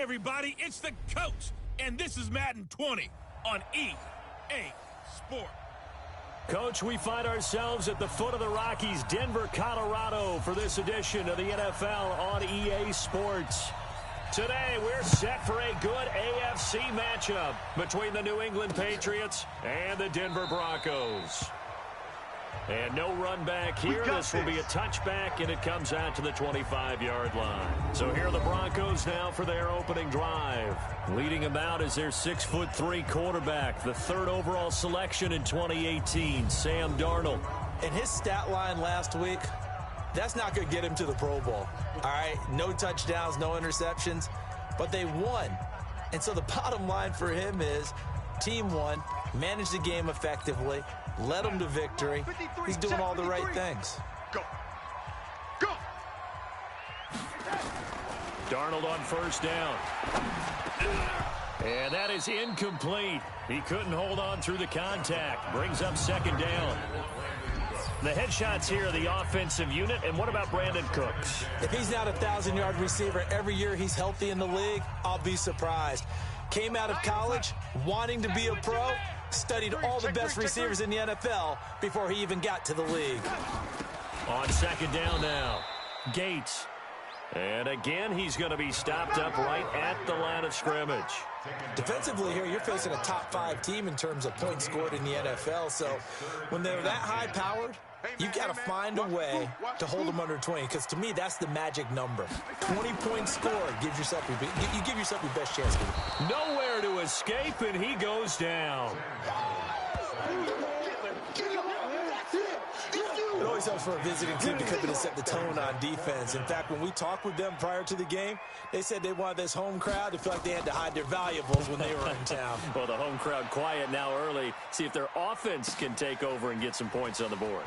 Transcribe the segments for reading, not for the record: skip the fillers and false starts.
everybody, it's the coach, and this is Madden 20 on EA Sport. Coach, we find ourselves at the foot of the Rockies, Denver, Colorado, for this edition of the NFL on EA Sports. Today, we're set for a good AFC matchup between the New England Patriots and the Denver Broncos. And no run back here. This will be a touchback, and it comes out to the 25-yard line. So here are the Broncos now for their opening drive. Leading them out is their 6'3" quarterback, the third overall selection in 2018, Sam Darnold. And his stat line last week, that's not going to get him to the Pro Bowl. All right, no touchdowns, no interceptions, but they won. And so the bottom line for him is team won, managed the game effectively, led them to victory. He's doing all the right things. Go. Go. Darnold on first down. And that is incomplete. He couldn't hold on through the contact. Brings up second down. The headshots here are the offensive unit. And what about Brandon Cooks? If he's not a 1,000-yard receiver every year he's healthy in the league, I'll be surprised. Came out of college wanting to be a pro, studied all the best receivers in the NFL before he even got to the league. On second down now, Gates. And again, he's going to be stopped up right at the line of scrimmage. Defensively here, you're facing a top-5 team in terms of points scored in the NFL. So when they're that high-powered, you've got to find a way to hold them under 20, because to me, that's the magic number. 20 points scored gives yourself you give yourself your best chance. Nowhere to escape, and he goes down. It always helps for a visiting team to come in and set the tone on defense. In fact, when we talked with them prior to the game, they said they wanted this home crowd to feel like they had to hide their valuables when they were in town. Well, the home crowd quiet now early. See if their offense can take over and get some points on the board.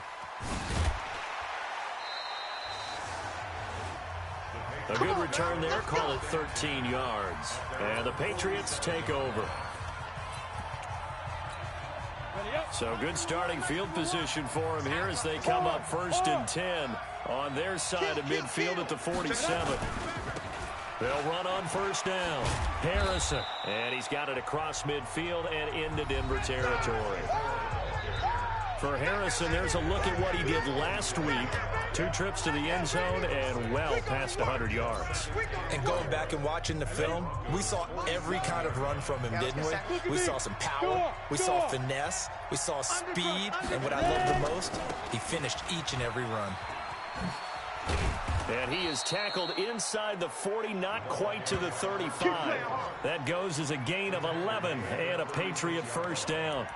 A good return there. Call it 13 yards. And the Patriots take over. So good starting field position for him here as they come up 1st and 10 on their side of midfield at the 47. They'll run on first down. Harrison. And he's got it across midfield and into Denver territory. For Harrison, there's a look at what he did last week. 2 trips to the end zone and well past 100 yards. And going back and watching the film, we saw every kind of run from him, didn't we? We saw some power, we saw finesse, we saw speed, and what I love the most, he finished each and every run. And he is tackled inside the 40, not quite to the 35. That goes as a gain of 11 and a Patriot first down.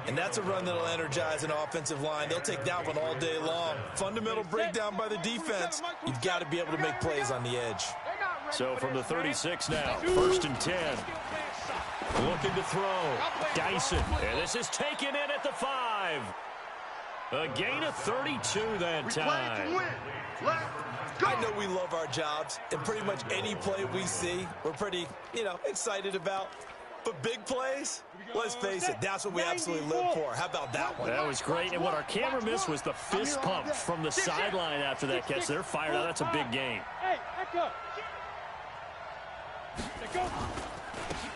And that's a run that'll energize an offensive line. They'll take that one all day long. Fundamental breakdown by the defense. You've got to be able to make plays on the edge. So from the 36 now, 1st and 10. Looking to throw. Dyson. And this is taken in at the 5. A gain of 32 that time. I know we love our jobs, and pretty much any play we see, we're pretty, excited about. But big plays, let's face it, that's what we absolutely live for. How about that one? That was great. And what our camera missed was the fist pump from the sideline after that catch. They're fired out. That's a big gain.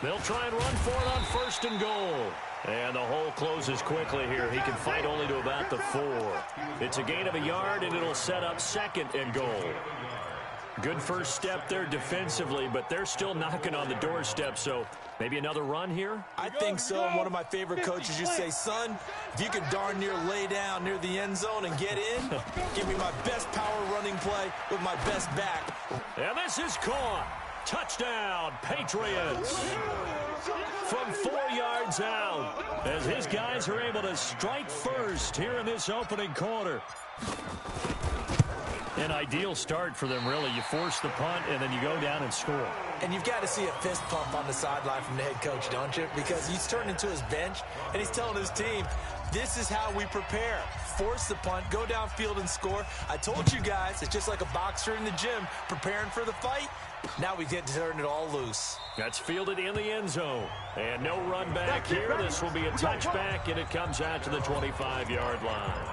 They'll try and run for it on 1st and goal. And the hole closes quickly here. He can fight only to about the 4. It's a gain of a yard, and it'll set up 2nd and goal. Good first step there defensively, but they're still knocking on the doorstep, so maybe another run here? I think so. And one of my favorite coaches used to say, son, if you can darn near lay down near the end zone and get in, give me my best power running play with my best back. And this is caught. Touchdown, Patriots. From 4 yards out, as his guys are able to strike first here in this opening quarter. An ideal start for them, really. You force the punt, and then you go down and score. And you've got to see a fist pump on the sideline from the head coach, don't you? Because he's turned into his bench, and he's telling his team, this is how we prepare. Force the punt, go downfield and score. I told you guys, it's just like a boxer in the gym preparing for the fight. Now we get to turn it all loose. That's fielded in the end zone. And no run back here. This will be a touchback, and it comes out to the 25-yard line.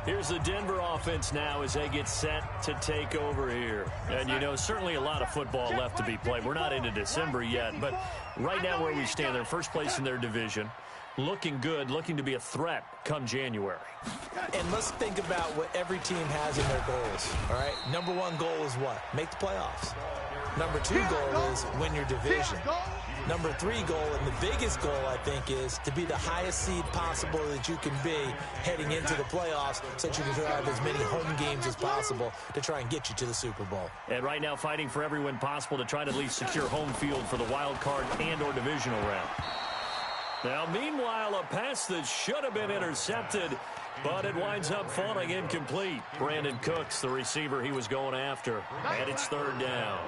Here's the Denver offense now as they get set to take over here. And, you know, certainly a lot of football left to be played. We're not into December yet, but right now where we stand, they're first place in their division. Looking good, looking to be a threat come January. And let's think about what every team has in their goals, all right? Number one goal is what? Make the playoffs. Number two goal is win your division. Number three goal, and the biggest goal, I think, is to be the highest seed possible that you can be heading into the playoffs so that you can have as many home games as possible to try and get you to the Super Bowl. And right now fighting for every win possible to try to at least secure home field for the wild card and or divisional round. Now, meanwhile, a pass that should have been intercepted, but it winds up falling incomplete. Brandon Cooks, the receiver he was going after, and it's third down.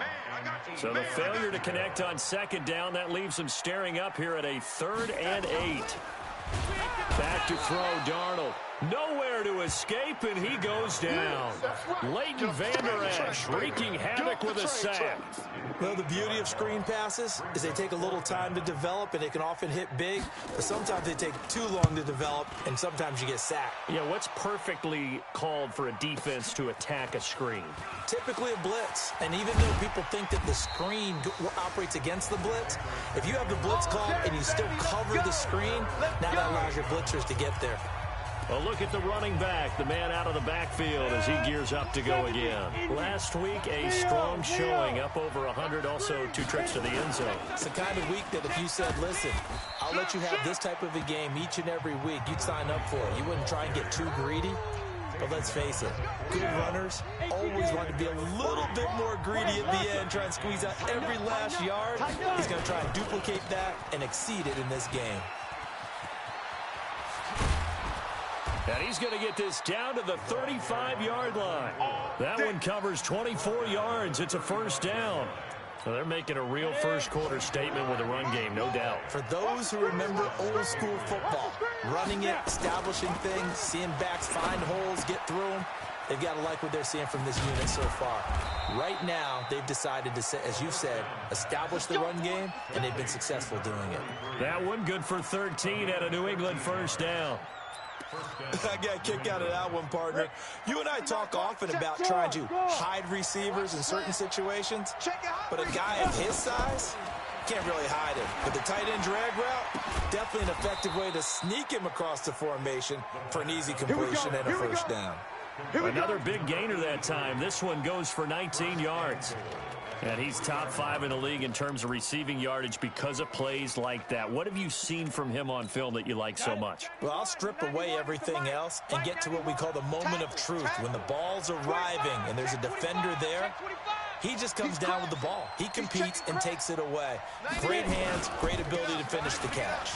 So the failure to connect on second down, that leaves him staring up here at a 3rd and 8. Back to throw, Darnold. Nowhere to escape, and he goes down. Leighton Vander Esch wreaking havoc with a sack. Well, the beauty of screen passes is they take a little time to develop, and they can often hit big, but sometimes they take too long to develop, and sometimes you get sacked. Yeah, what's perfectly called for a defense to attack a screen? Typically a blitz, and even though people think that the screen operates against the blitz, if you have the blitz called and you still cover the screen, now that allows your blitzers to get there. A look at the running back, the man out of the backfield as he gears up to go again. Last week, a strong showing, up over 100, also 2 trips to the end zone. It's the kind of week that if you said, listen, I'll let you have this type of a game each and every week, you'd sign up for it. You wouldn't try and get too greedy. But let's face it, good runners always want to be a little bit more greedy at the end, try and squeeze out every last yard. He's going to try and duplicate that and exceed it in this game. And he's going to get this down to the 35-yard line. That one covers 24 yards. It's a first down. So they're making a real first-quarter statement with a run game, no doubt. For those who remember old-school football, running it, establishing things, seeing backs find holes, get through them, they've got to like what they're seeing from this unit so far. Right now, they've decided to, as you've said, establish the run game, and they've been successful doing it. That one good for 13 at a New England first down. I got a kick out of that one, partner. You and I talk often about trying to hide receivers in certain situations, but a guy of his size can't really hide him. But the tight end drag route, definitely an effective way to sneak him across the formation for an easy completion and a first down. Another big gainer that time. This one goes for 19 yards. And he's top 5 in the league in terms of receiving yardage because of plays like that. What have you seen from him on film that you like so much? Well, I'll strip away everything else and get to what we call the moment of truth. When the ball's arriving and there's a defender there, he just comes down with the ball. He competes and takes it away. Great hands, great ability to finish the catch.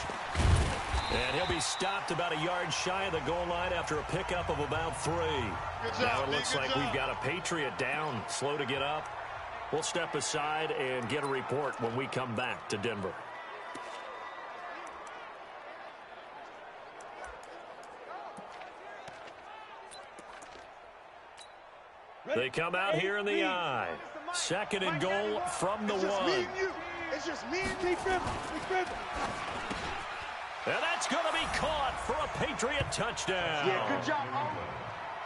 And he'll be stopped about a yard shy of the goal line after a pickup of about 3. Now it looks like we've got a Patriot down, slow to get up. We'll step aside and get a report when we come back to Denver. They come out here in the I. 2nd and goal from the 1. It's just me and me. And that's going to be caught for a Patriot touchdown. Yeah, good job.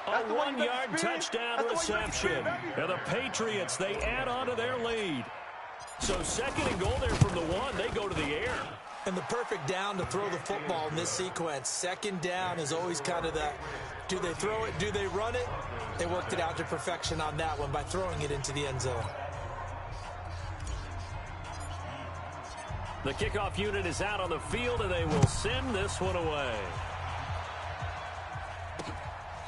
A 1-yard touchdown reception. And the Patriots, they add on to their lead. So 2nd and goal there from the 1. They go to the air. And the perfect down to throw the football in this sequence. 2nd down is always kind of the, do they throw it, do they run it? They worked it out to perfection on that one by throwing it into the end zone. The kickoff unit is out on the field, and they will send this one away.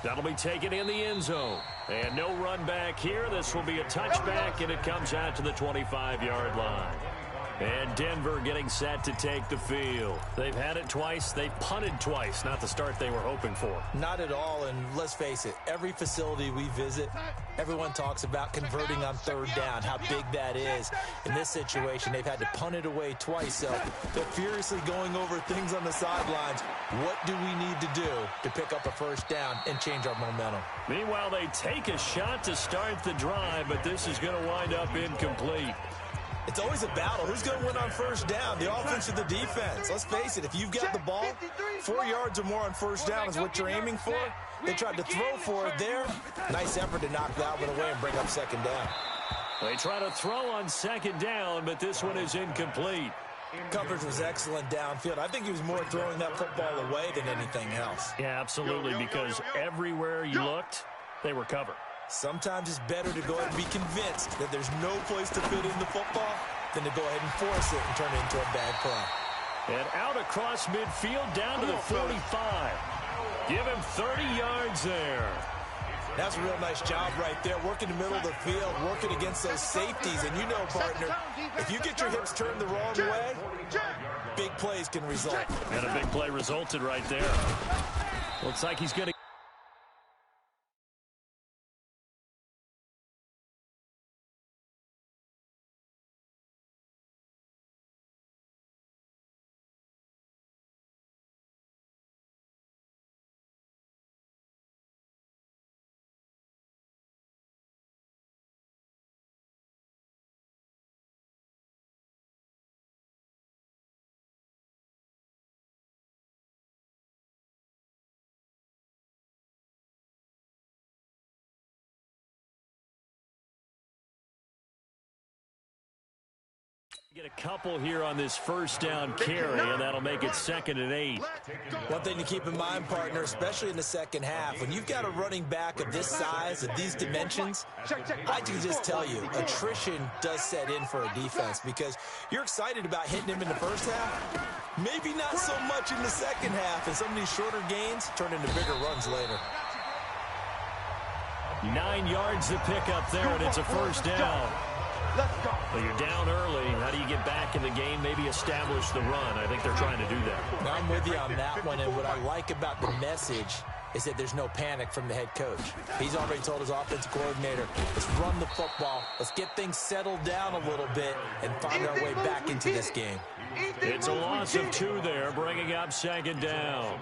That'll be taken in the end zone. And no run back here. This will be a touchback, and it comes out to the 25-yard line. And Denver getting set to take the field. They've had it twice. They've punted twice. Not the start they were hoping for. Not at all, and let's face it, every facility we visit, everyone talks about converting on 3rd down, how big that is. In this situation, they've had to punt it away twice, so they're furiously going over things on the sidelines. What do we need to do to pick up a first down and change our momentum? Meanwhile, they take a shot to start the drive, but this is going to wind up incomplete. It's always a battle. Who's going to win on first down, the offense or the defense? Let's face it, if you've got the ball, 4 yards or more on first down is what you're aiming for. They tried to throw for it there. Nice effort to knock that one away and bring up second down. They try to throw on second down, but this one is incomplete. Coverage was excellent downfield. I think he was more throwing that football away than anything else. Yeah, absolutely, because everywhere you looked, they were covered. Sometimes it's better to go ahead and be convinced that there's no place to fit in the football than to go ahead and force it and turn it into a bad play. And out across midfield down to the 45. Give him 30 yards there. That's a real nice job right there, working the middle of the field, working against those safeties. And you know, partner, if you get your hips turned the wrong way, big plays can result. And a big play resulted right there. Looks like he's going to get a couple here on this first down carry, and that'll make it 2nd and 8. One thing to keep in mind, partner, especially in the second half, when you've got a running back of this size, of these dimensions, I can just tell you, attrition does set in for a defense because you're excited about hitting him in the first half, maybe not so much in the second half, and some of these shorter gains turn into bigger runs later. 9 yards to pick up there, and it's a first down. Well, you're down early. How do you get back in the game? Maybe establish the run. I think they're trying to do that. Now, I'm with you on that one, and what I like about the message is that there's no panic from the head coach. He's already told his offensive coordinator, let's run the football. Let's get things settled down a little bit and find our way back into this game. It's a loss of 2 there, bringing up 2nd down.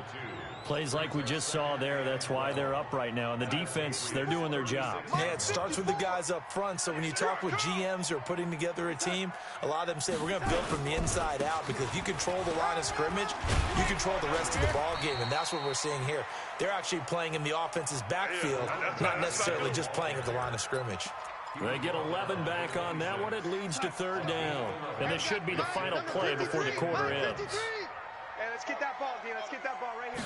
Plays like we just saw there, that's why they're up right now. And the defense, they're doing their job. Yeah, it starts with the guys up front. So when you talk with GMs who are putting together a team, a lot of them say we're going to build from the inside out because if you control the line of scrimmage, you control the rest of the ball game. And that's what we're seeing here. They're actually playing in the offense's backfield, not necessarily just playing at the line of scrimmage. They get 11 back on that one. It leads to 3rd down. And this should be the final play before the quarter ends. Hey, let's get that ball, D. Let's get that ball right here.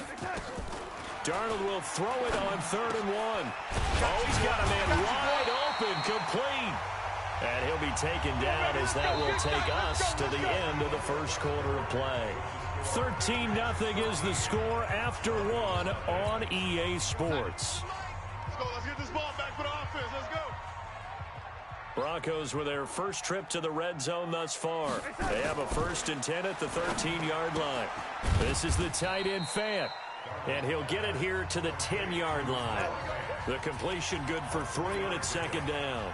Darnold will throw it on 3rd and 1. Oh, he's got a man wide open, complete. And he'll be taken down as that will take us to the end of the first quarter of play. 13-0 is the score after 1 on EA Sports. Let's go. Let's get this ball back for the offense. Let's go. Broncos with their first trip to the red zone thus far. They have a 1st and 10 at the 13-yard line. This is the tight end Fant, and he'll get it here to the 10-yard line. The completion good for 3, and it's 2nd down.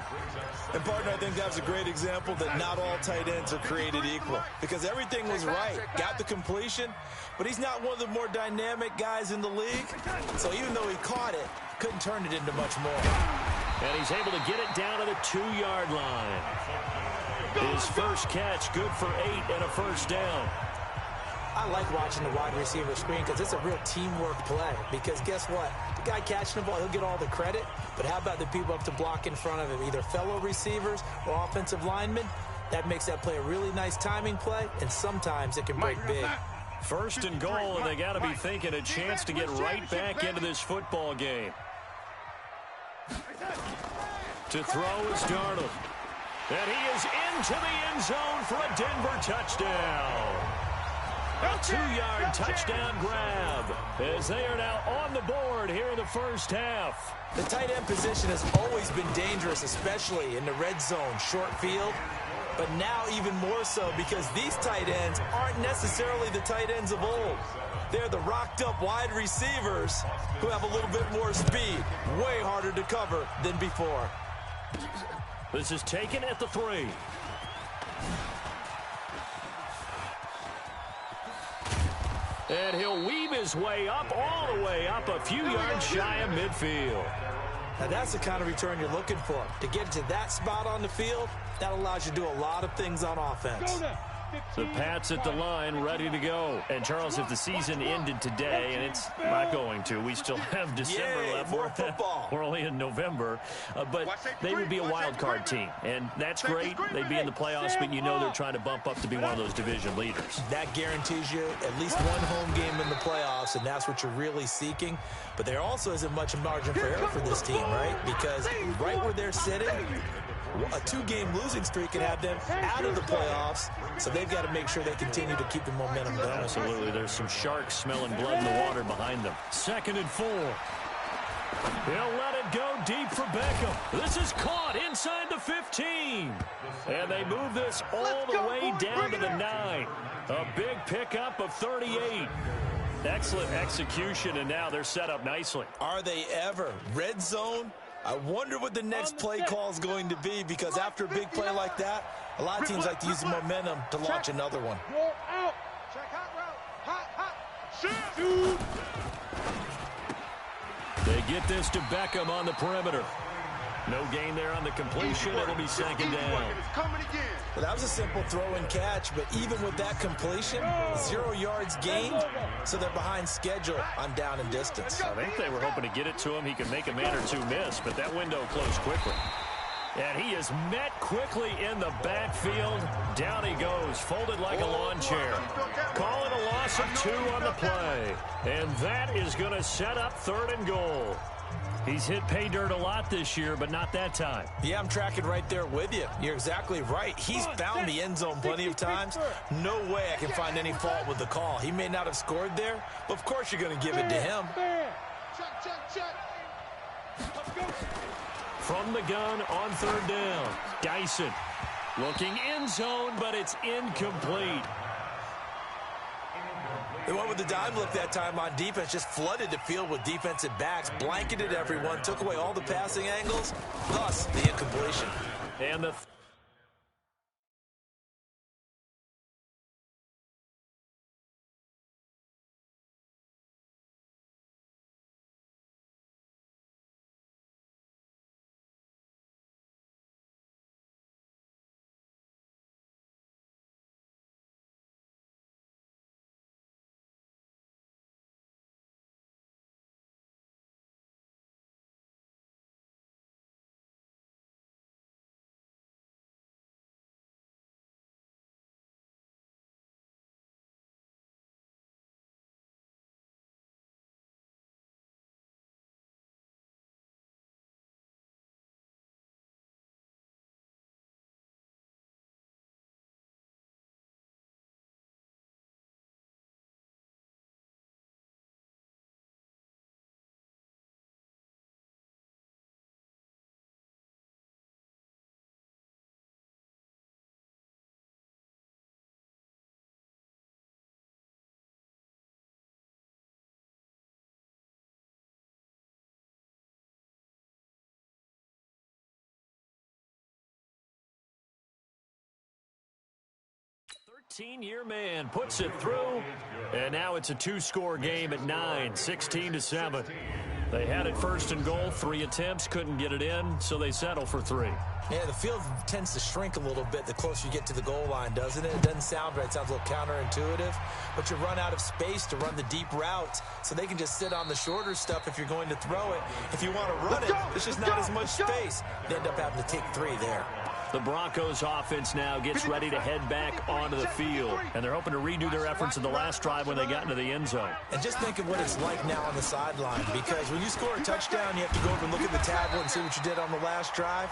And, partner, I think that's a great example that not all tight ends are created equal because everything was right. Got the completion, but he's not one of the more dynamic guys in the league. So even though he caught it, couldn't turn it into much more. And he's able to get it down to the 2-yard line. His first catch, good for 8 and a first down. I like watching the wide receiver screen because it's a real teamwork play. Because guess what? The guy catching the ball, he'll get all the credit. But how about the people up to block in front of him, either fellow receivers or offensive linemen? That makes that play a really nice timing play, and sometimes it can break big. 1st and goal, and they got to be thinking a chance to get right back into this football game. To throw is Darnold. And he is into the end zone for a Denver touchdown. A 2-yard touchdown grab as they are now on the board here in the first half. The tight end position has always been dangerous, especially in the red zone, short field. But now even more so because these tight ends aren't necessarily the tight ends of old. They're the rocked-up wide receivers who have a little bit more speed, way harder to cover than before. This is taken at the 3. And he'll weave his way up, all the way up, a few yards shy of midfield. Now, that's the kind of return you're looking for. To get to that spot on the field, that allows you to do a lot of things on offense. The Pats at the line, ready to go. And, Charles, if the season ended today, and it's not going to, we still have December left. More football. We're only in November. But they would be a wild card team. And that's great. They'd be in the playoffs, but you know they're trying to bump up to be one of those division leaders. That guarantees you at least one home game in the playoffs, and that's what you're really seeking. But there also isn't much margin for error for this team, right? Because right where they're sitting, a 2-game losing streak could have them out of the playoffs, so they've got to make sure they continue to keep the momentum going. Absolutely. There's some sharks smelling blood in the water behind them. 2nd and 4. He'll let it go deep for Beckham. This is caught inside the 15. And they move this all the way down to the 9. A big pickup of 38. Excellent execution, and now they're set up nicely. Are they ever? Red zone? I wonder what the next play call is going to be, because after a big play like that, a lot of teams like to use the momentum to launch another one. Out. Check hot route. Hot. Shoot. They get this to Beckham on the perimeter. No gain there on the completion. It'll be 2nd down. It's coming again. Well, that was a simple throw and catch, but even with that completion, 0 yards gained, so they're behind schedule on down and distance. I think they were hoping to get it to him. He can make a man or two miss, but that window closed quickly. And he is met quickly in the backfield. Down he goes, folded like a lawn chair. Call it a loss of 2 on the play. And that is going to set up 3rd and goal. He's hit pay dirt a lot this year, but not that time. Yeah, I'm tracking right there with you. You're exactly right. He's found the end zone plenty of times. No way I can find any fault with the call. He may not have scored there, but of course you're going to give it to him. Check. Let's go. From the gun on 3rd down. Dyson looking end zone, but it's incomplete. They went with the dime look that time on defense, just flooded the field with defensive backs, blanketed everyone, took away all the passing angles, thus the incompletion. And the Year man puts it through, and now it's a 2-score game at 9, 16-7. They had it 1st and goal, 3 attempts, couldn't get it in, so they settle for 3. Yeah, the field tends to shrink a little bit the closer you get to the goal line, doesn't it? It doesn't sound right. It sounds a little counterintuitive, but you run out of space to run the deep routes, so they can just sit on the shorter stuff if you're going to throw it. If you want to run it, there's just not as much space. They end up having to take 3 there. The Broncos offense now gets ready to head back onto the field, and they're hoping to redo their efforts in the last drive when they got into the end zone. And just think of what it's like now on the sideline, because when you score a touchdown, you have to go over and look at the tablet and see what you did on the last drive.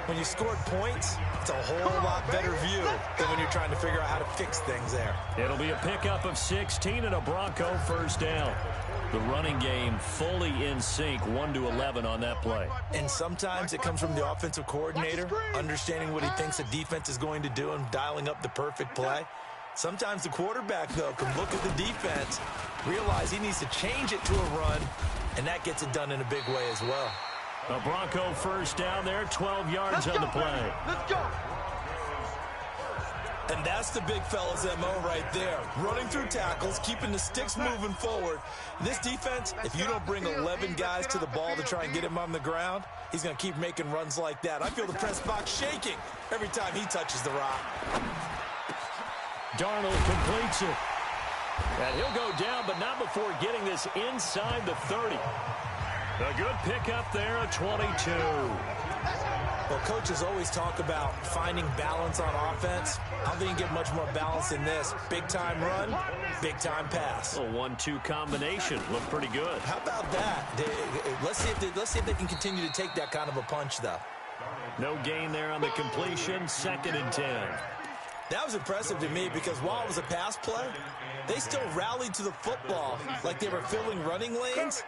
When you scored points, it's a whole lot better view than when you're trying to figure out how to fix things there. It'll be a pickup of 16 and a Bronco 1st down. The running game fully in sync, 1-11 on that play. And sometimes it comes from the offensive coordinator, understanding what he thinks the defense is going to do and dialing up the perfect play. Sometimes the quarterback, though, can look at the defense, realize he needs to change it to a run, and that gets it done in a big way as well. A Bronco 1st down there, 12 yards on the play. Let's go. And that's the big fella's MO right there. Running through tackles, keeping the sticks moving forward. This defense, if you don't bring 11 guys to the ball to try and get him on the ground, he's going to keep making runs like that. I feel the press box shaking every time he touches the rock. Darnold completes it. And he'll go down, but not before getting this inside the 30. A good pickup there at 22. Well, coaches always talk about finding balance on offense. I don't think you can get much more balance than this. Big-time run, big-time pass. A 1-2 combination. Looked pretty good. How about that? Let's see if they can continue to take that kind of a punch, though. No gain there on the completion. 2nd and 10. That was impressive to me because while it was a pass play, they still rallied to the football like they were filling running lanes,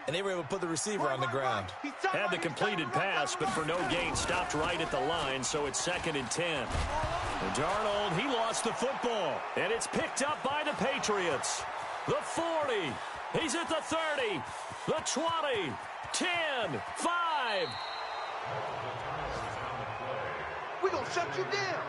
and they were able to put the receiver on the ground. Had the completed pass, but for no gain, stopped right at the line, so it's 2nd and 10. And Darnold, he lost the football, and it's picked up by the Patriots. The 40, he's at the 30, the 20, 10, 5. We're going to shut you down.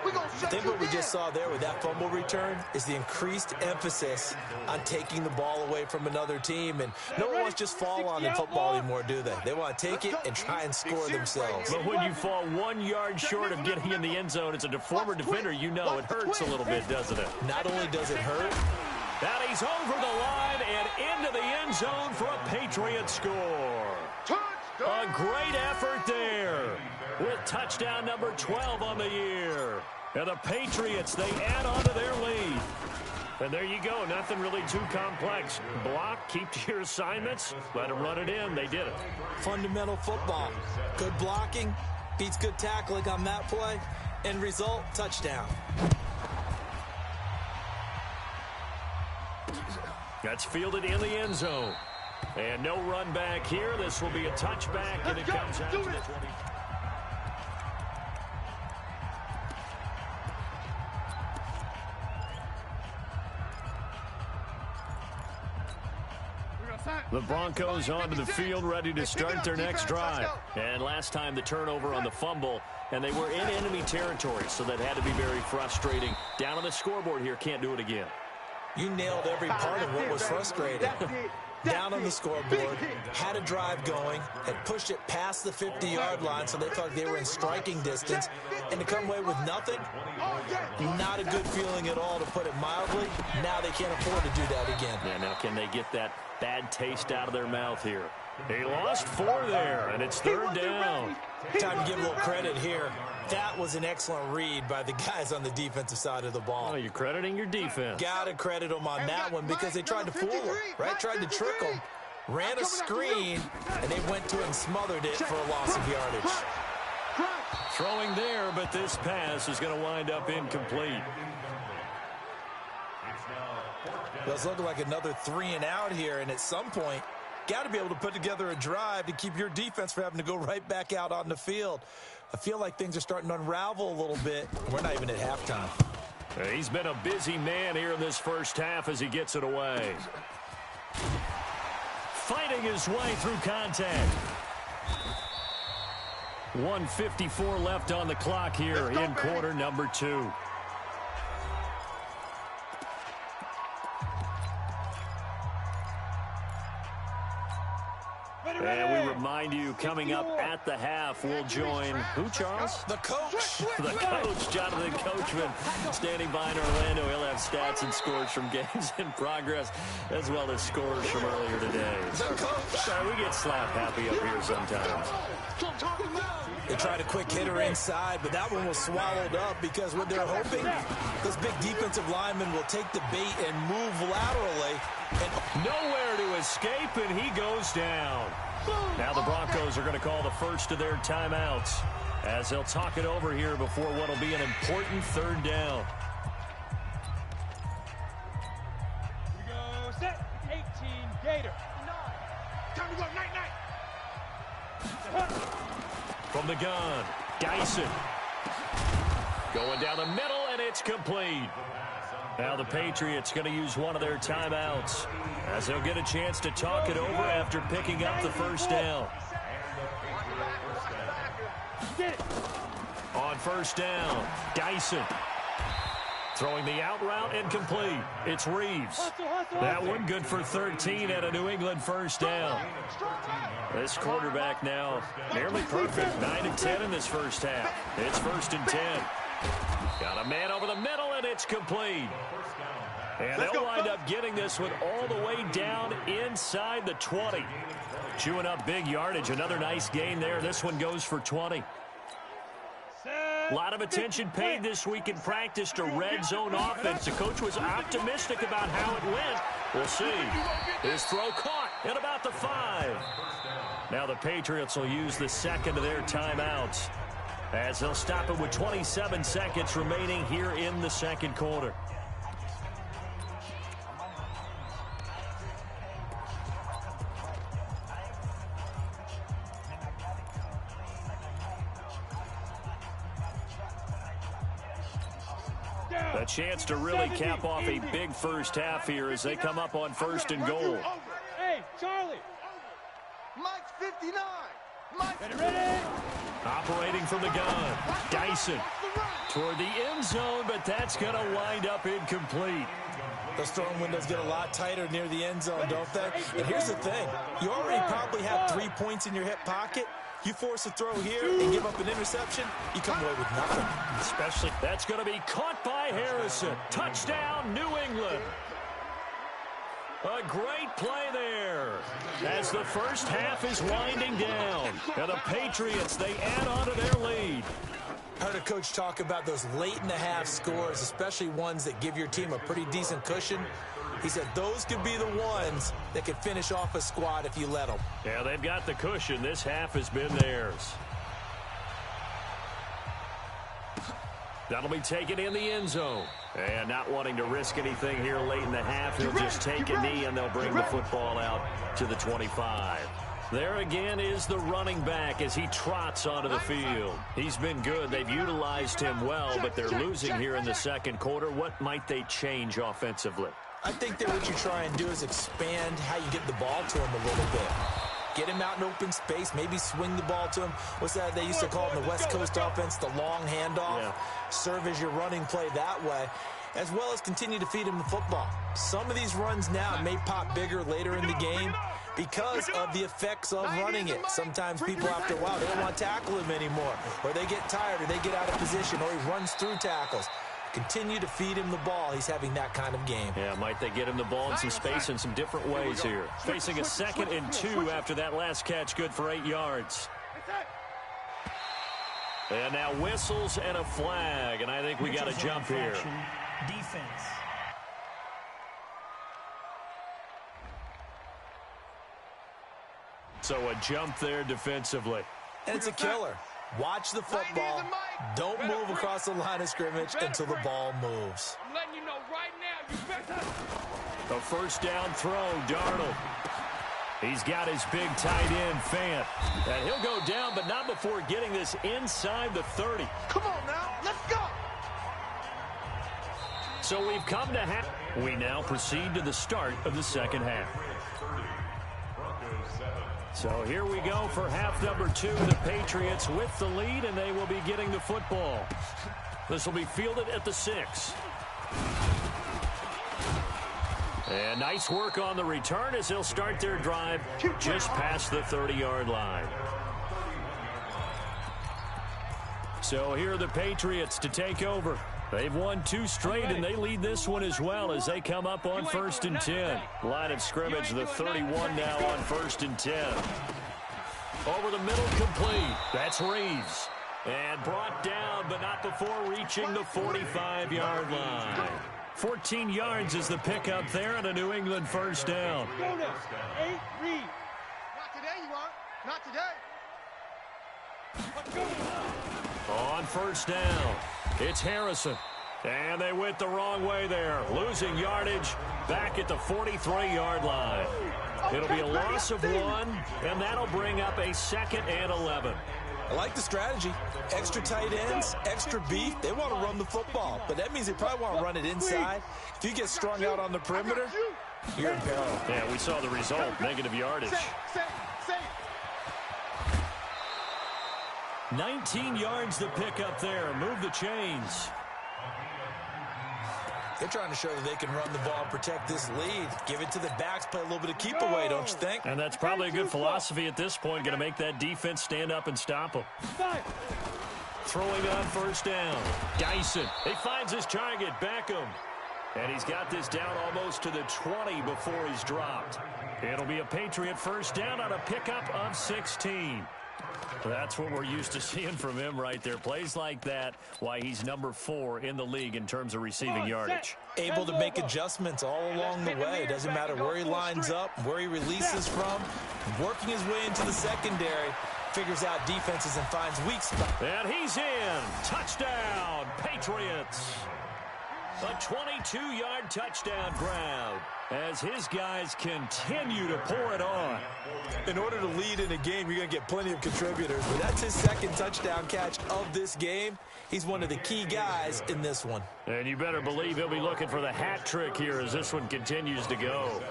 I think what we just saw there with that fumble return is the increased emphasis on taking the ball away from another team. And no one wants to just fall on in football anymore, do they? They want to take it and try and score themselves. But when you fall 1 yard short of getting in the end zone as a former defender, you know it hurts a little bit, doesn't it? Not only does it hurt, that he's over the line and into the end zone for a Patriot score. A great effort there with touchdown number 12 on the year. And the Patriots, they add on to their lead. And there you go. Nothing really too complex. Block, keep to your assignments, let them run it in. They did it. Fundamental football. Good blocking, beats good tackling on that play. End result, touchdown. That's fielded in the end zone. And no run back here. This will be a touchback, and it comes out to the 20. The Broncos onto the field, ready to start their next drive. And last time the turnover on the fumble, and they were in enemy territory, so that had to be very frustrating. Down on the scoreboard here, can't do it again. You nailed every part of what was frustrating. Down on the scoreboard, had a drive going, had pushed it past the 50-yard line, so they thought they were in striking distance, and to come away with nothing, not a good feeling at all, to put it mildly. Now they can't afford to do that again. Yeah, now can they get that bad taste out of their mouth here? He lost 4 there, and it's 3rd down. Time to give a little credit here. That was an excellent read by the guys on the defensive side of the ball. Oh, you're crediting your defense. Got to credit them on that one because they tried to fool them, right? Tried to trick them. Ran a screen, and they went to it and smothered it for a loss of yardage. Throwing there, but this pass is going to wind up incomplete. Well, it's looking like another 3 and out here, and at some point, got to be able to put together a drive to keep your defense from having to go right back out on the field. I feel like things are starting to unravel a little bit. We're not even at halftime. He's been a busy man here in this first half as he gets it away. Fighting his way through contact. 1:54 left on the clock here in quarter number 2. And we remind you, coming up at the half, we'll join who, Charles? The coach. The coach, Jonathan Coachman, standing by in Orlando. He'll have stats and scores from games in progress, as well as scores from earlier today. The coach. Sorry, we get slap happy up here sometimes. They tried a quick hitter inside, but that one was swallowed up because what they're hoping, those big defensive linemen will take the bait and move laterally. And nowhere to escape, and he goes down. Now the Broncos are going to call the first of their timeouts as they'll talk it over here before what will be an important 3rd down. Here we go, set, 18, Gator. 9. Time to go, night. From the gun, Dyson. Going down the middle, and it's complete. Now the Patriots going to use one of their timeouts as they'll get a chance to talk it over after picking up the 1st down. On 1st down, Dyson. Throwing the out route incomplete. It's Reeves. That one good for 13 and a New England first down. This quarterback now nearly perfect. 9 of 10 in this first half. It's 1st and 10. Got a man over the middle, and it's complete. And they'll wind up getting this one all the way down inside the 20. Chewing up big yardage. Another nice gain there. This one goes for 20. A lot of attention paid this week in practice to red zone offense. The coach was optimistic about how it went. We'll see. His throw caught at about the 5. Now the Patriots will use the second of their timeouts as they'll stop it with 27 seconds remaining here in the second quarter. A chance to really cap off a big first half here as they come up on 1st and goal. Hey, Charlie. Mike's 59. Mike's Ready? Operating from the gun. Dyson toward the end zone, but that's going to wind up incomplete. Those throwing windows get a lot tighter near the end zone, don't they? And here's the thing. You already probably have 3 points in your hip pocket. You force a throw here and give up an interception, you come away with nothing. Especially, that's going to be caught by Harrison. Touchdown, New England. A great play there as the first half is winding down. And the Patriots, they add on to their lead. I heard a coach talk about those late-in-the-half scores, especially ones that give your team a pretty decent cushion. He said those could be the ones that could finish off a squad if you let them. Yeah, they've got the cushion. This half has been theirs. That'll be taken in the end zone. And not wanting to risk anything here late in the half, he'll just take a knee and they'll bring the football out to the 25. There again is the running back as he trots onto the field. He's been good. They've utilized him well, but they're losing here in the second quarter. What might they change offensively? I think that what you try and do is expand how you get the ball to him a little bit. Get him out in open space, maybe swing the ball to him. What's that they used to call in the West Coast offense, the long handoff? Yeah. Serve as your running play that way, as well as continue to feed him the football. Some of these runs now may pop bigger later in the game because of the effects of running it. Sometimes people, after a while, they don't want to tackle him anymore, or they get tired, or they get out of position, or he runs through tackles. Continue to feed him the ball. He's having that kind of game. Yeah, might they get him the ball in some space in some different ways here. Facing a 2nd and 2 after that last catch, good for 8 yards. And now whistles and a flag, and I think we got a jump here. Defense. So a jump there defensively. And it's a killer. Watch the football. Don't move across the line of scrimmage until the ball moves. I'm letting you know right now, you better. A first down throw, Darnold. He's got his big tight end, Fant. And he'll go down, but not before getting this inside the 30. Come on now, let's go. So we've come to half. We now proceed to the start of the second half. So here we go for half number 2. The Patriots with the lead, and they will be getting the football. This will be fielded at the 6. And nice work on the return as they'll start their drive just past the 30-yard line. So here are the Patriots to take over. They've won 2 straight, and they lead this one as well as they come up on 1st and 10. Line of scrimmage, the 31 now on 1st and 10. Over the middle, complete. That's Reeves. And brought down, but not before reaching the 45-yard line. 14 yards is the pickup there, and a New England first down. Go now. 8, Reed. Not today, you aren't. Not today. Let's go. On first down, it's Harrison. And they went the wrong way there. Losing yardage back at the 43-yard line. It'll be a loss of 1, and that'll bring up a 2nd and 11. I like the strategy. Extra tight ends, extra beef. They want to run the football, but that means they probably want to run it inside. If you get strung out on the perimeter, you're in peril. Yeah, we saw the result, negative yardage. 19 yards the pickup there. Move the chains. They're trying to show that they can run the ball and protect this lead. Give it to the backs, play a little bit of keep away, don't you think? And that's probably a good philosophy at this point, going to make that defense stand up and stop them. Throwing on first down. Dyson. He finds his target, Beckham. And he's got this down almost to the 20 before he's dropped. It'll be a Patriot first down on a pickup of 16. That's what we're used to seeing from him right there. Plays like that, why he's number 4 in the league in terms of receiving yardage. Able to make adjustments all along the way. Doesn't matter where he lines up, where he releases from. Working his way into the secondary. Figures out defenses and finds weak spots. And he's in. Touchdown, Patriots. A 22-yard touchdown grab as his guys continue to pour it on. In order to lead in a game, you're going to get plenty of contributors, but that's his second touchdown catch of this game. He's one of the key guys in this one. And you better believe he'll be looking for the hat trick here as this one continues to go.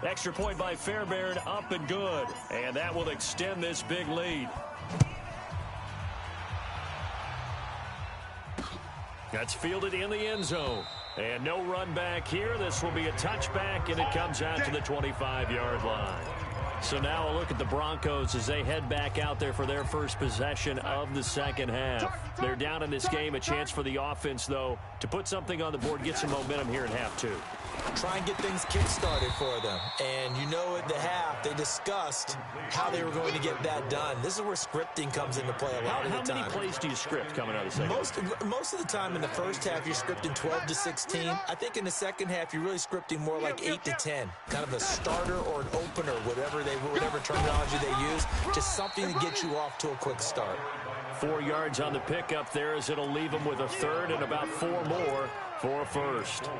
Extra point by Fairbairn, up and good. And that will extend this big lead. That's fielded in the end zone. And no run back here. This will be a touchback, and it comes out to the 25-yard line. So now a look at the Broncos as they head back out there for their first possession of the second half. They're down in this game. A chance for the offense, though, to put something on the board, get some momentum here in half 2. Try and get things kick-started for them. And you know at the half, they discussed how they were going to get that done. This is where scripting comes into play a lot of the time. How many plays do you script coming out of the second? Most of the time in the first half, you're scripting 12 to 16. I think in the second half, you're really scripting more like 8 to 10. Kind of a starter or an opener, whatever terminology they use. Just something to get you off to a quick start. 4 yards on the pickup there as it'll leave them with a third and about 4 more for a first.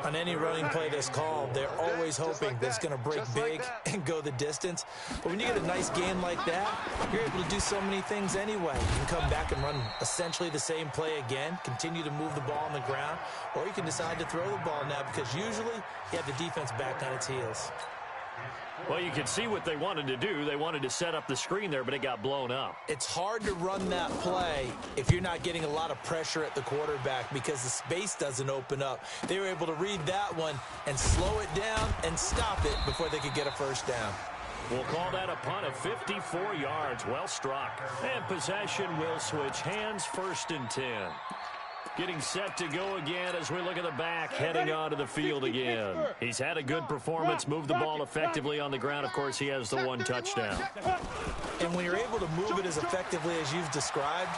On any running play that's called, they're always hoping that it's going to break big and go the distance. But when you get a nice game like that, you're able to do so many things anyway. You can come back and run essentially the same play again, continue to move the ball on the ground, or you can decide to throw the ball now because usually you have the defense back on its heels. Well, you can see what they wanted to do. They wanted to set up the screen there, but it got blown up. It's hard to run that play if you're not getting a lot of pressure at the quarterback because the space doesn't open up. They were able to read that one and slow it down and stop it before they could get a first down. We'll call that a punt of 54 yards. Well struck. And possession will switch hands, 1st and 10. Getting set to go again as we look at the back, heading onto the field again. He's had a good performance, moved the ball effectively on the ground. Of course, he has the 1 touchdown. And when you're able to move it as effectively as you've described,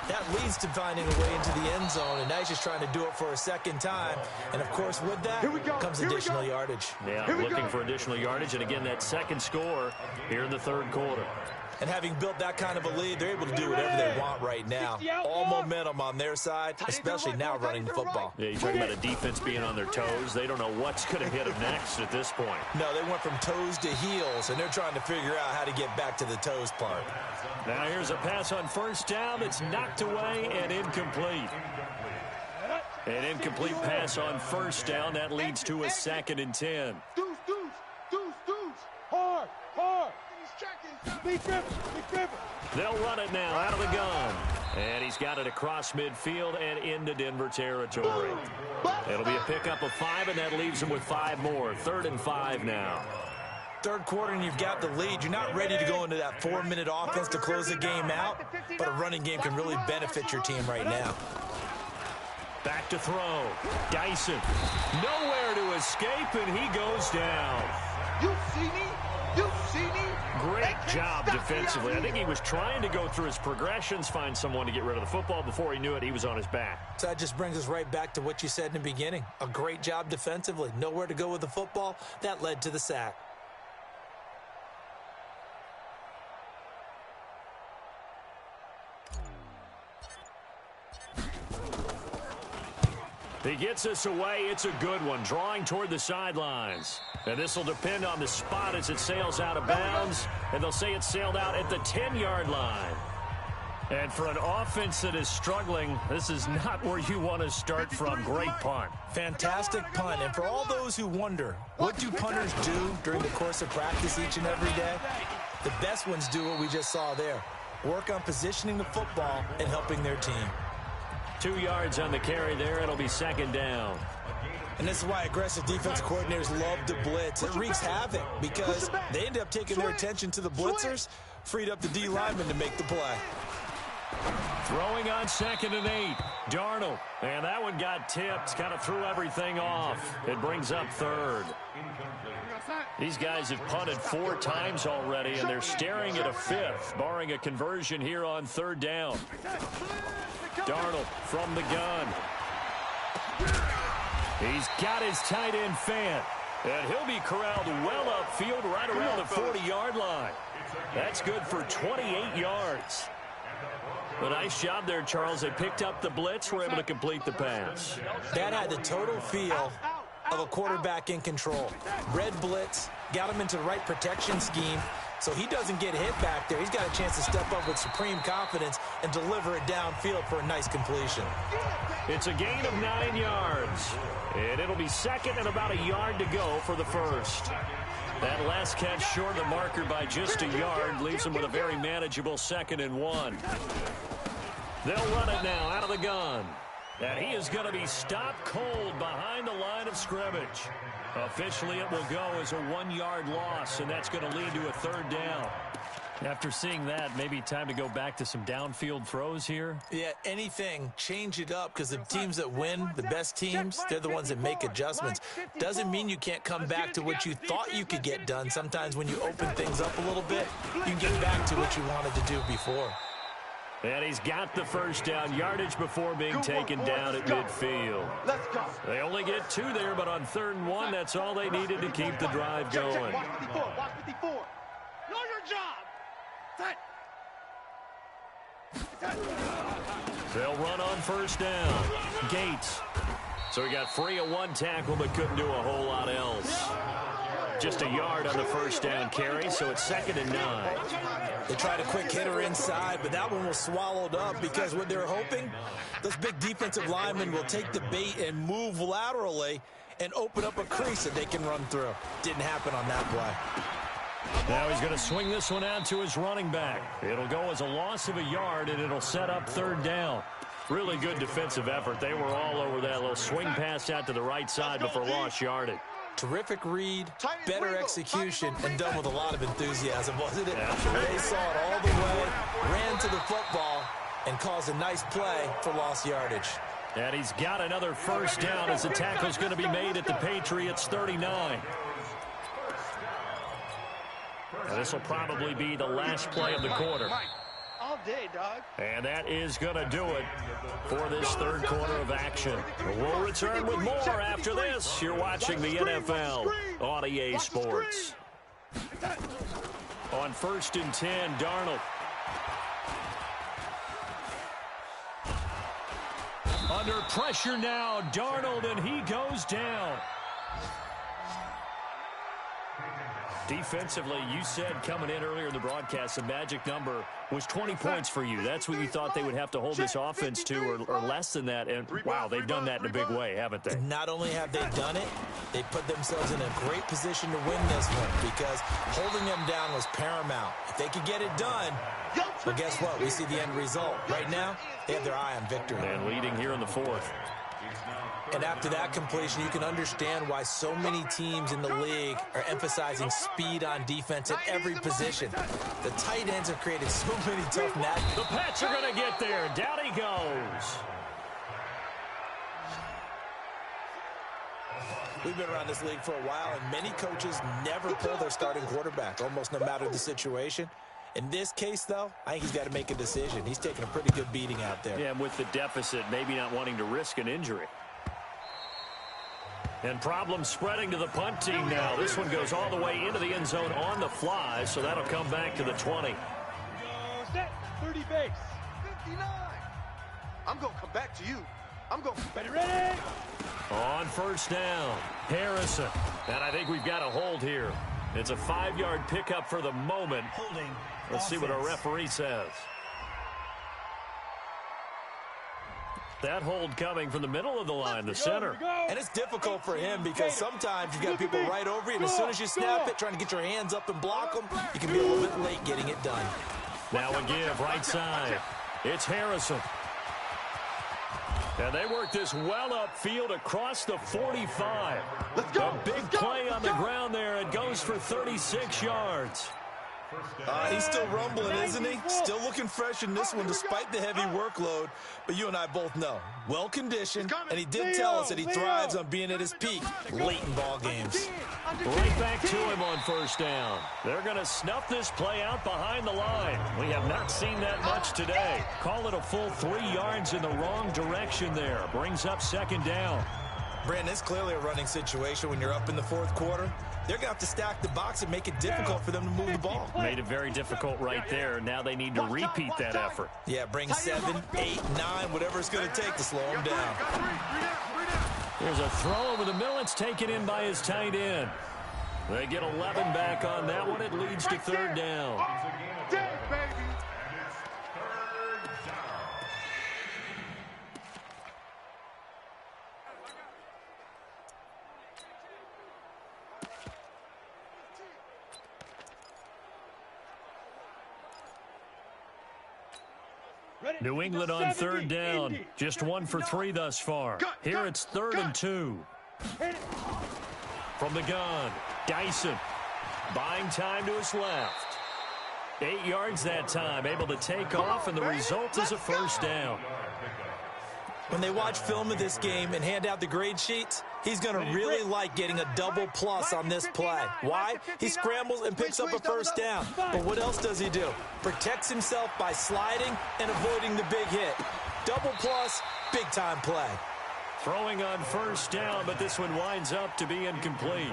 that leads to finding a way into the end zone, and now he's just trying to do it for a second time. And, of course, with that comes additional yardage. Yeah, looking for additional yardage, and again, that second score here in the third quarter. And having built that kind of a lead, they're able to do whatever they want right now. All momentum on their side, especially now running the football. Yeah, you're talking about a defense being on their toes. They don't know what's going to hit them next at this point. No, they went from toes to heels, and they're trying to figure out how to get back to the toes part. Now here's a pass on first down that's knocked away and incomplete. An incomplete pass on first down. That leads to a 2nd and 10. Deuce. Hard. Big grip. They'll run it now out of the gun. And he's got it across midfield and into Denver territory. It'll be a pickup of 5, and that leaves him with 5 more. 3rd and 5 now. Third quarter, and you've got the lead. You're not ready to go into that 4-minute offense to close the game out, but a running game can really benefit your team right now. Back to throw. Dyson. Nowhere to escape, and he goes down. You see me? Great job defensively. I think he was trying to go through his progressions, find someone to get rid of the football. Before he knew it, he was on his back. So that just brings us right back to what you said in the beginning. A great job defensively. Nowhere to go with the football. That led to the sack. He gets us away. It's a good one. Drawing toward the sidelines. And this will depend on the spot as it sails out of bounds. And they'll say it sailed out at the 10-yard line. And for an offense that is struggling, this is not where you want to start from. Great punt. Fantastic punt. And for all those who wonder, what do punters do during the course of practice each and every day? The best ones do what we just saw there. Work on positioning the football and helping their team. 2 yards on the carry there. It'll be second down. And this is why aggressive defense coordinators love to blitz. It wreaks havoc because they end up taking their attention to the blitzers, freed up the D lineman to make the play. Throwing on 2nd and 8. Darnold. And that one got tipped. Kind of threw everything off. It brings up 3rd. These guys have punted 4 times already, and they're staring at a 5th, barring a conversion here on 3rd down. Darnold from the gun. He's got his tight end fan, and he'll be corralled well upfield right around the 40-yard line. That's good for 28 yards. A nice job there, Charles. They picked up the blitz, were able to complete the pass. That had the total feel of a quarterback in control. Red blitz, got him into the right protection scheme, so he doesn't get hit back there. He's got a chance to step up with supreme confidence and deliver it downfield for a nice completion. It's a gain of 9 yards, and it'll be 2nd and about a yard to go for the 1st. That last catch short of the marker by just a yard leaves him with a very manageable 2nd and 1. They'll run it now out of the gun. And he is going to be stopped cold behind the line of scrimmage. Officially, it will go as a 1-yard loss, and that's going to lead to a 3rd down. After seeing that, maybe time to go back to some downfield throws here. Yeah, anything, change it up, because the teams that win, the best teams, they're the ones that make adjustments. Doesn't mean you can't come back to what you thought you could get done. Sometimes when you open things up a little bit, you can get back to what you wanted to do before. And he's got the 1st down, yardage before being taken down at midfield. Let's go. They only get 2 there, but on 3rd and 1, that's all they needed to keep the drive going. Watch 54. Watch 54. Know your job. They'll run on 1st down. Gates. So he got free of 1 tackle, but couldn't do a whole lot else. Just a yard on the 1st down carry, so it's 2nd and 9. They tried a quick hitter inside, but that one was swallowed up because what they're hoping, those big defensive linemen will take the bait and move laterally and open up a crease that they can run through. Didn't happen on that play. Now he's going to swing this one out to his running back. It'll go as a loss of a yard, and it'll set up 3rd down. Really good defensive effort. They were all over that little swing pass out to the right side before lost yardage. Terrific read, better execution, and done with a lot of enthusiasm, wasn't it? Absolutely. They saw it all the way, ran to the football, and caused a nice play for lost yardage. And he's got another 1st down as the tackle's going to be made at the Patriots' 39. And this will probably be the last play of the quarter. All day, dog. And that is going to do it for this 3rd quarter of action. We'll return with more after this. You're watching the NFL on EA Sports. On 1st and 10, Darnold. Under pressure now, Darnold, and he goes down. Defensively, you said coming in earlier in the broadcast, the magic number was 20 points for you. That's what you thought they would have to hold this offense to, or less than that. And, wow, they've done that in a big way, haven't they? Not only have they done it, they put themselves in a great position to win this one because holding them down was paramount. If they could get it done, well, guess what? We see the end result. Right now, they have their eye on victory. And leading here in the 4th. And after that completion, you can understand why so many teams in the league are emphasizing speed on defense at every position. The tight ends have created so many tough matches. The Pats are going to get there. Down he goes. We've been around this league for a while, and many coaches never pull their starting quarterback, almost no matter the situation. In this case, though, I think he's got to make a decision. He's taking a pretty good beating out there. Yeah, and with the deficit, maybe not wanting to risk an injury. And problems spreading to the punt team now. This one goes all the way into the end zone on the fly, so that'll come back to the 20. Go set, 30 base. 59. I'm going to come back to you. I'm going to... Ready? On 1st down, Harrison. And I think we've got a hold here. It's a 5-yard pickup for the moment. Holding. Let's see what our referee says. That hold coming from the middle of the line, the center. And it's difficult for him because sometimes you've got people right over you, and as soon as you snap it, trying to get your hands up and block them, you can be a little bit late getting it done. Now a give, right side. It's Harrison. And they work this well upfield across the 45. Let's go. A big play on the ground there. It goes for 36 yards. He's still rumbling, isn't he? Still looking fresh in this one despite the heavy workload. But you and I both know, well-conditioned, and he did tell us that he thrives on being at his peak late in ball games. Right back to him on first down. They're going to snuff this play out behind the line. We have not seen that much today. Call it a full 3 yards in the wrong direction there. Brings up second down. Brandon, it's clearly a running situation when you're up in the fourth quarter. They're going to have to stack the box and make it difficult for them to move the ball. Made it very difficult right there. Now they need to repeat that effort. Yeah, bring 7, 8, 9, whatever it's going to take to slow them down. There's a throw over the middle. It's taken in by his tight end. They get 11 back on that one. It leads to third down. New England on third down. Just 1 for 3 thus far. Here it's 3rd and 2. From the gun, Dyson. Buying time to his left. 8 yards that time. Able to take off, and the result is a first down. When they watch film of this game and hand out the grade sheets, he's going to really like getting a double plus on this play. Why? He scrambles and picks up a first down. But what else does he do? Protects himself by sliding and avoiding the big hit. Double plus, big-time play. Throwing on first down, but this one winds up to be incomplete.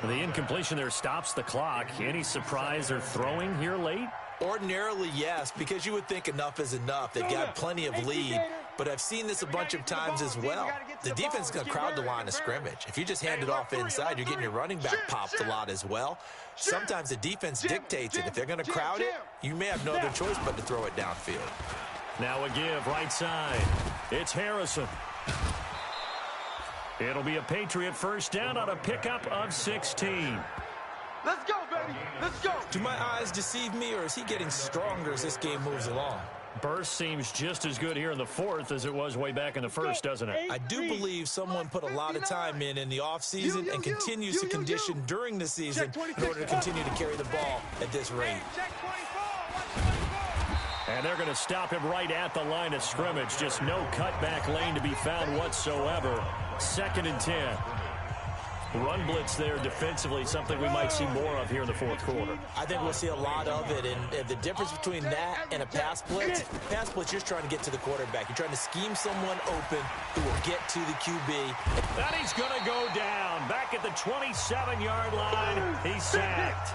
The incompletion there stops the clock. Any surprise they're throwing here late? Ordinarily, yes, because you would think enough is enough. They've got plenty of lead, but I've seen this a bunch of times as well. The defense is going to crowd the line of scrimmage. If you just hand it off inside, you're getting your running back popped a lot as well. Sometimes the defense dictates it. If they're going to crowd it, you may have no other choice but to throw it downfield. Now a give right side. It's Harrison. It'll be a Patriot first down on a pickup of 16. Let's go, baby. Let's go. Do my eyes deceive me, or is he getting stronger as this game moves along? Burst seems just as good here in the fourth as it was way back in the first, doesn't it? I do believe someone put a lot of time in the offseason and continues to condition during the season in order to continue to carry the ball at this rate. And they're going to stop him right at the line of scrimmage. Just no cutback lane to be found whatsoever. 2nd and 10. Run blitz there defensively, something we might see more of here in the fourth quarter. I think we'll see a lot of it, and the difference between that and a pass blitz, you're just trying to get to the quarterback. You're trying to scheme someone open who will get to the QB. And he's going to go down. Back at the 27-yard line, he's sacked.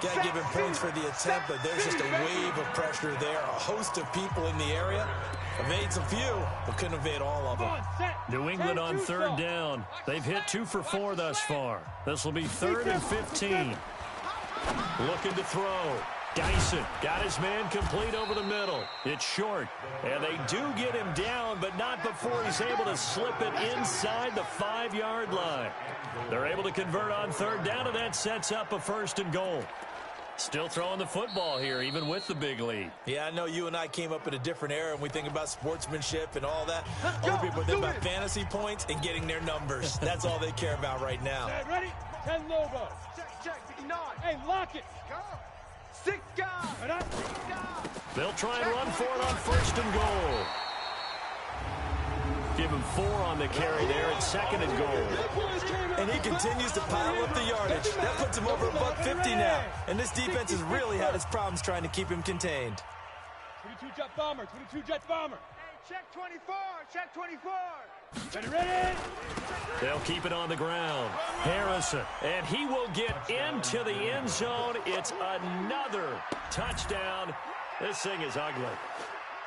Got to give him points for the attempt, but there's just a wave of pressure there. A host of people in the area. Evades a few, but couldn't evade all of them. New England on third down. They've hit 2 for 4 thus far. This will be 3rd and 15. Looking to throw. Dyson got his man complete over the middle. It's short, and they do get him down, but not before he's able to slip it inside the 5-yard line. They're able to convert on third down, and that sets up a 1st and goal. Still throwing the football here, even with the big lead. Yeah, I know you and I came up in a different era, and we think about sportsmanship and all that. Other people think about fantasy points and getting their numbers. That's all they care about right now. Ready? 10 Lobo. Check, 9. Hey, lock it. Go. 6 guys. They'll try and run for it on 1st and goal. Give him 4 on the carry there at 2nd and goal. And he continues to pile up the yardage. That puts him over $150 now. And this defense has really had its problems trying to keep him contained. 22 jet bomber, 22 jet bomber. Hey, check 24, check 24. Ready? They'll keep it on the ground. Harrison, and he will get into the end zone. It's another touchdown. This thing is ugly.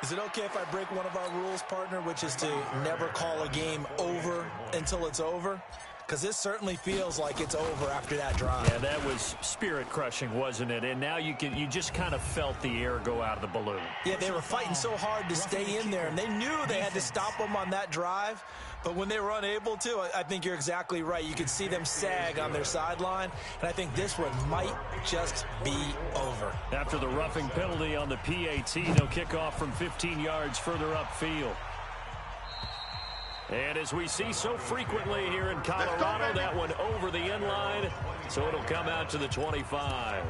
Is it okay if I break one of our rules, partner, which is to never call a game over until it's over? Because this certainly feels like it's over after that drive. Yeah, that was spirit-crushing, wasn't it? And now you just kind of felt the air go out of the balloon. Yeah, they were fighting so hard to stay in there, and they knew they had to stop them on that drive. But when they were unable to, I think you're exactly right. You could see them sag on their sideline, and I think this one might just be over. After the roughing penalty on the PAT, no kickoff from 15 yards further upfield. And as we see so frequently here in Colorado, that one over the end line, so it'll come out to the 25.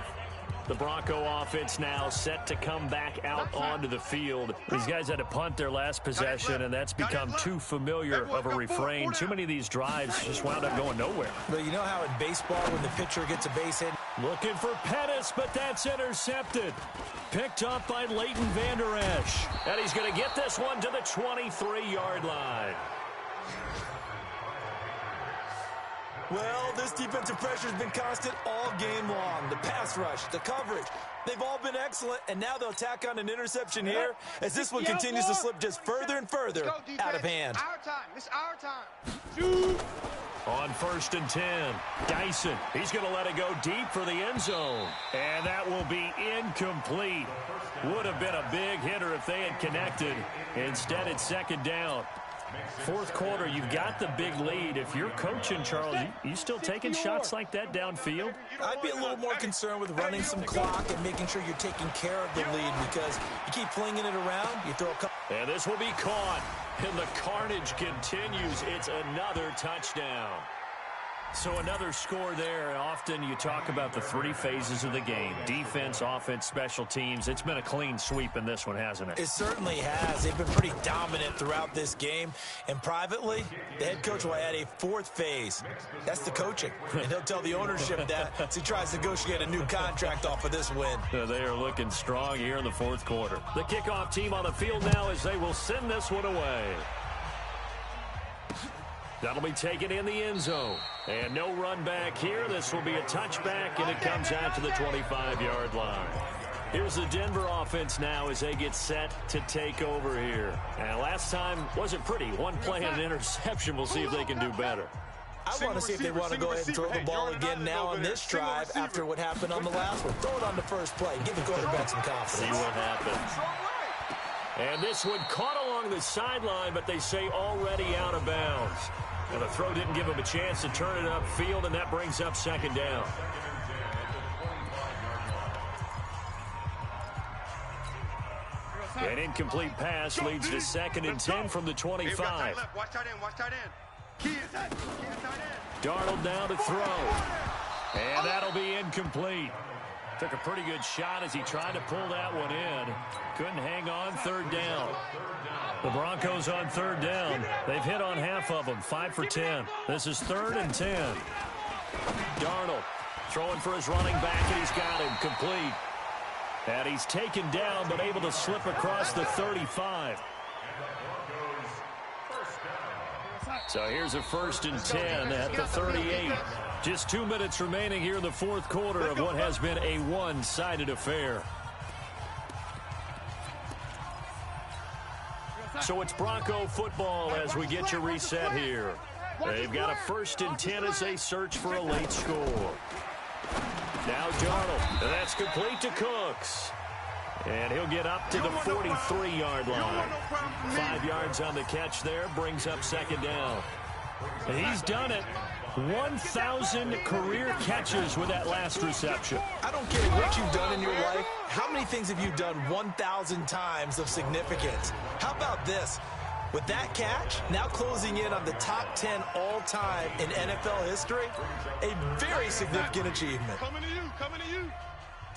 The Bronco offense now set to come back out onto the field. These guys had to punt their last possession, and that's become too familiar of a refrain. Too many of these drives just wound up going nowhere. But you know how in baseball when the pitcher gets a base hit? Looking for Pettis, but that's intercepted. Picked up by Leighton Vander Esch. And he's going to get this one to the 23-yard line. Well, this defensive pressure has been constant all game long. The pass rush, the coverage, they've all been excellent, and now they'll tack on an interception here as this one continues to slip just further and further out of hand. Our time. It's our time. Shoot. On 1st and 10, Dyson, he's going to let it go deep for the end zone. And that will be incomplete. Would have been a big hitter if they had connected. Instead, it's 2nd down. 4th quarter, you've got the big lead. If you're coaching, Charles, you still taking shots like that downfield? I'd be a little more concerned with running some clock and making sure you're taking care of the lead, because you keep flinging it around, you throw a couple. And this will be caught. And the carnage continues. It's another touchdown. So another score there. Often you talk about the 3 phases of the game. Defense, offense, special teams. It's been a clean sweep in this one, hasn't it? It certainly has. They've been pretty dominant throughout this game. And privately, the head coach will add a 4th phase. That's the coaching. And he'll tell the ownership that as he tries to negotiate a new contract off of this win. They are looking strong here in the 4th quarter. The kickoff team on the field now as they will send this one away. That'll be taken in the end zone. And no run back here. This will be a touchback, and it comes out to the 25-yard line. Here's the Denver offense now as they get set to take over here. And last time wasn't pretty. One play and an interception. We'll see if they can do better. I want to see if they want to go ahead and throw the ball again now on this drive after what happened on the last one. Throw it on the first play. Give the quarterback some confidence. See what happens. And this one caught along the sideline, but they say already out of bounds. And the throw didn't give him a chance to turn it upfield, and that brings up 2nd down. An incomplete pass leads to 2nd and 10 from the 25. Watch tight end. Watch tight end. Key is tight end. Darnold now to throw. And that'll be incomplete. Took a pretty good shot as he tried to pull that one in. Couldn't hang on. 3rd down. The Broncos on 3rd down. They've hit on half of them. 5 for 10. This is 3rd and 10. Darnold throwing for his running back, and he's got him complete. And he's taken down, but able to slip across the 35. So here's a 1st and 10 at the 38. Just 2 minutes remaining here in the 4th quarter of what has been a one-sided affair. So it's Bronco football as we get you reset here. They've got a 1st and 10 as they search for a late score. Now Darnold, and that's complete to Cooks. And he'll get up to the 43-yard line. 5 yards on the catch there, brings up 2nd down. And he's done it. 1,000 career catches with that last reception. I don't care what you've done in your life. How many things have you done 1,000 times of significance? How about this? With that catch, now closing in on the top 10 all-time in NFL history, a very significant achievement. Coming to you. Coming to you.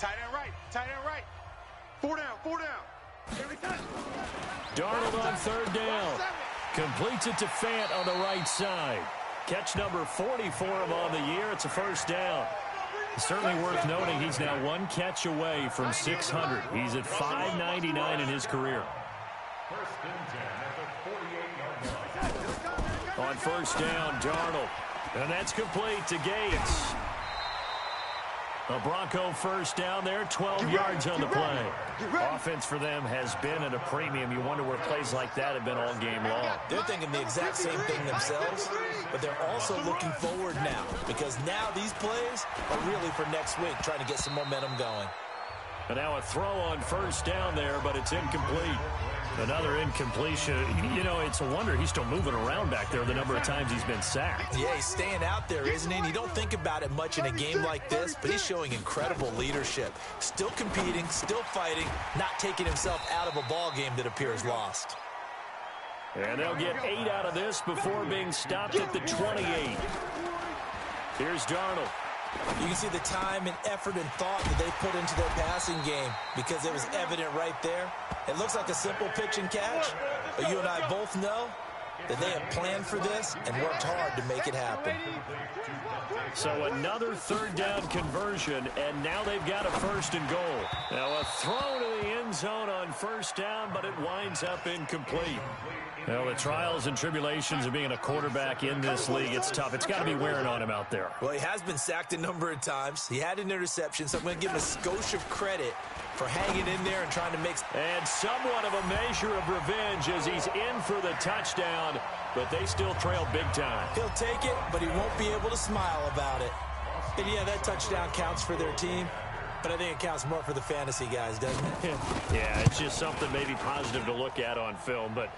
Tight end right. Tight end right. 4 down. 4 down. Every time. Darnold on 3rd down. Completes it to Fant on the right side. Catch number 40 for him on the year. It's a 1st down. Certainly worth noting he's now 1 catch away from 600. He's at 599 in his career. On 1st down, Darnold. And that's complete to Gates. A Bronco 1st down there, 12 yards on the play. Offense for them has been at a premium. You wonder where plays like that have been all game long. They're thinking the exact same thing themselves, but they're also looking forward now, because now these plays are really for next week, trying to get some momentum going. And now a throw on 1st down there, but it's incomplete. Another incompletion. You know, it's a wonder he's still moving around back there the number of times he's been sacked. Yeah, he's staying out there, isn't he? And you don't think about it much in a game like this, but he's showing incredible leadership. Still competing, still fighting, not taking himself out of a ball game that appears lost. And they'll get 8 out of this before being stopped at the 28. Here's Darnold. You can see the time and effort and thought that they put into their passing game because it was evident right there. It looks like a simple pitch and catch, but you and I both know that they have planned for this and worked hard to make it happen. So another third down conversion, and now they've got a 1st and goal. Now a throw to the end zone on 1st down, but it winds up incomplete. Well, the trials and tribulations of being a quarterback in this league, it's tough. It's got to be wearing on him out there. Well, he has been sacked a number of times. He had an interception, so I'm going to give him a skosh of credit for hanging in there and trying to make... And somewhat of a measure of revenge as he's in for the touchdown, but they still trail big time. He'll take it, but he won't be able to smile about it. And yeah, that touchdown counts for their team, but I think it counts more for the fantasy guys, doesn't it? Yeah, it's just something maybe positive to look at on film, but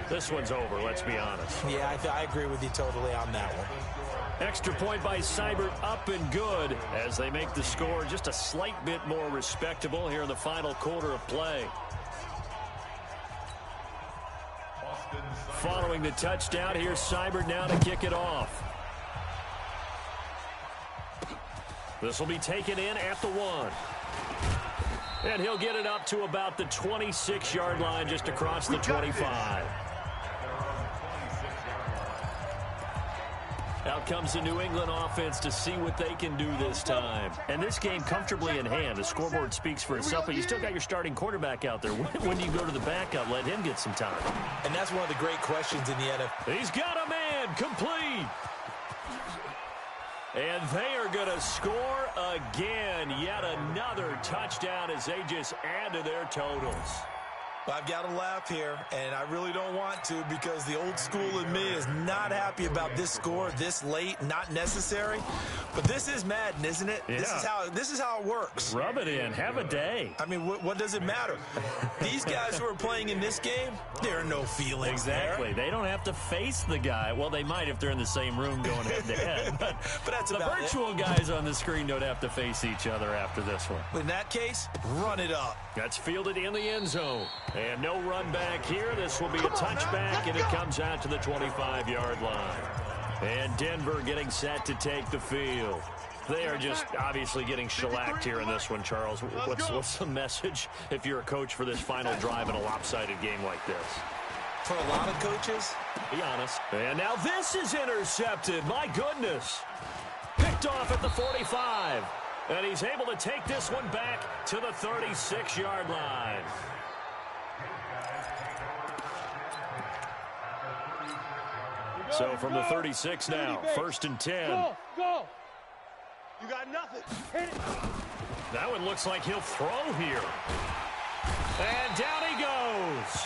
this one's over, let's be honest. Yeah, I agree with you totally on that one. Extra point by Seibert, up and good as they make the score just a slight bit more respectable here in the final quarter of play. Following the touchdown, here's Seibert now to kick it off. This will be taken in at the 1. And he'll get it up to about the 26-yard line just across the 25. Out comes the New England offense to see what they can do this time. And this game comfortably in hand. The scoreboard speaks for itself, but you still got your starting quarterback out there. When do you go to the backup? Let him get some time. And that's one of the great questions in the NFL. He's got a man, complete. And they are going to score again. Yet another touchdown as they just add to their totals. I've got to laugh here, and I really don't want to because the old school in me is not happy about this score this late, not necessary. But this is Madden, isn't it? Yeah. This is how it works. Rub it in. Have a day. I mean, what does it matter? These guys who are playing in this game, there are no feelings Exactly. there. They don't have to face the guy. Well, they might if they're in the same room going head-to-head. But that's the about virtual guys on the screen don't have to face each other after this one. In that case, run it up. That's fielded in the end zone. And no run back here. This will be a touchback, and it comes out to the 25-yard line. And Denver getting set to take the field. They are just obviously getting shellacked here in this one, Charles. What's the message if you're a coach for this final drive in a lopsided game like this? For a lot of coaches, be honest. And now this is intercepted. My goodness. Picked off at the 45. And he's able to take this one back to the 36-yard line. So from the 36 now, 1st and 10. Go. You got nothing. Hit it. That one looks like he'll throw here. And down he goes.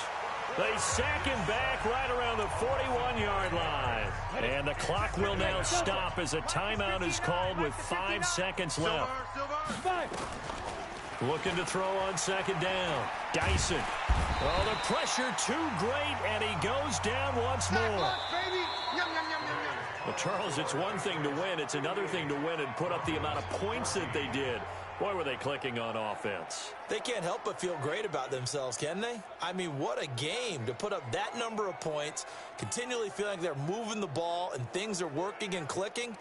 They sack him back right around the 41-yard line. And the clock will now stop as a timeout is called with 5 seconds left. Looking to throw on 2nd down. Dyson. Oh, the pressure too great, and he goes down once more. Well, Charles, it's one thing to win. It's another thing to win and put up the amount of points that they did. Boy, were they clicking on offense. They can't help but feel great about themselves, can they? I mean, what a game to put up that number of points, continually feeling like they're moving the ball and things are working and clicking.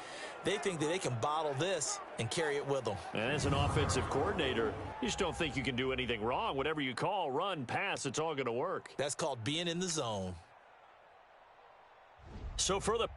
They think that they can bottle this and carry it with them. And as an offensive coordinator, you just don't think you can do anything wrong. Whatever you call, run, pass, it's all going to work. That's called being in the zone. So for the